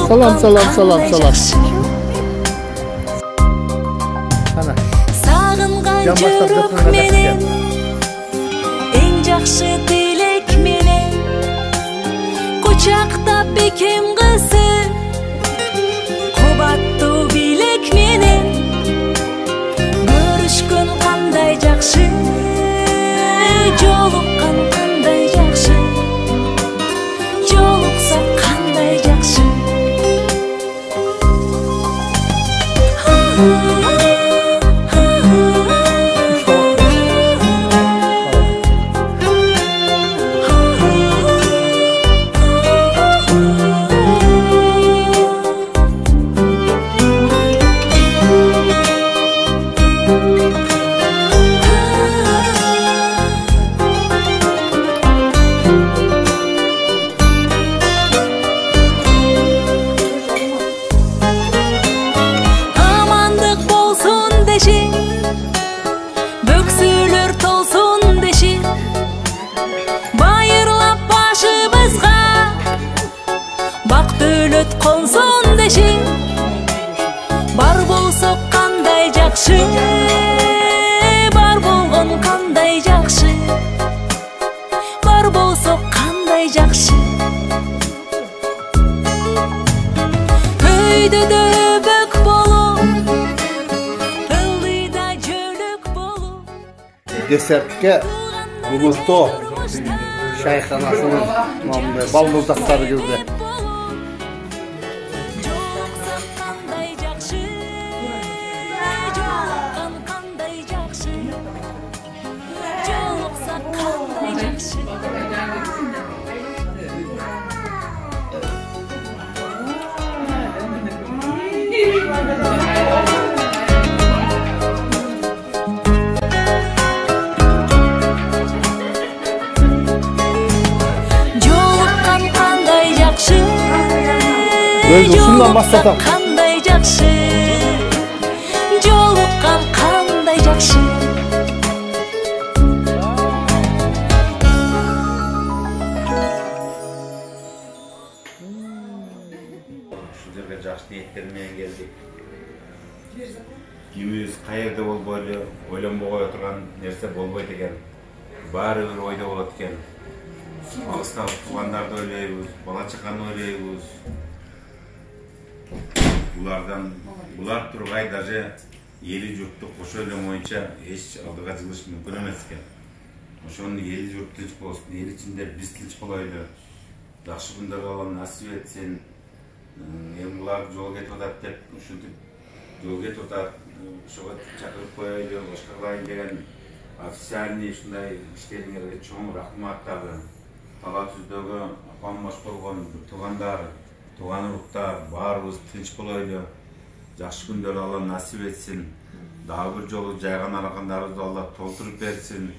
Salam. Ana. Sağıngan jörök menen, eң жакшы тилек менен, кучактап бекем кызы, кубаттуу билек менен, көрүшкөн кандай жакшы, жолуккан кандай жакшы, жолуксак кандай жакшы. Böksülür tolsun deşi, bayırlap başımızga, bak dölöt konsun deşi, bar bolsok kanday jakşı, bar bolgon kanday jakşı, bar bolsok kanday jakşı. Öydödö bök bolup, Desertke Bulutto Şayxanasının balmuzdakları girdi. Öz usundan başlatam. Kanday jakşı, jolukkan kanday jakşı. Sizlerge jakşı niyettер менен келдик. Кимибиз каерде болбойлу, ойлонбой отурган нерсе болбойт экен. Баары бир ойдо болот экен. Алыстагы туугандарды ойлойбуз, бала чаканы ойлойбуз. Bular turgay даже eli jurttu koşu ölüm boyunca hiç aldığa жылыш мүмкүн эмес экен. Ошону eli jurt tinch болсун, эл ичинде биз tinch болойлу. Жакшы күндөр алам насип этсин. Эми булар жол кетип атат деп, ушинтип жол кетип атат. Ошого чакырып коелу, башкалайын деген официальный ушундай иштериңерге чоң рахмат дагы. Тала түздөгү апам баш болгон туугандар, туған уруктар баарыбыз тынч болойлу. Жакшы күндөр Алла насип этсин. Дагы бир жолу жайган аракандарыбызды Алла толтуруп берсин.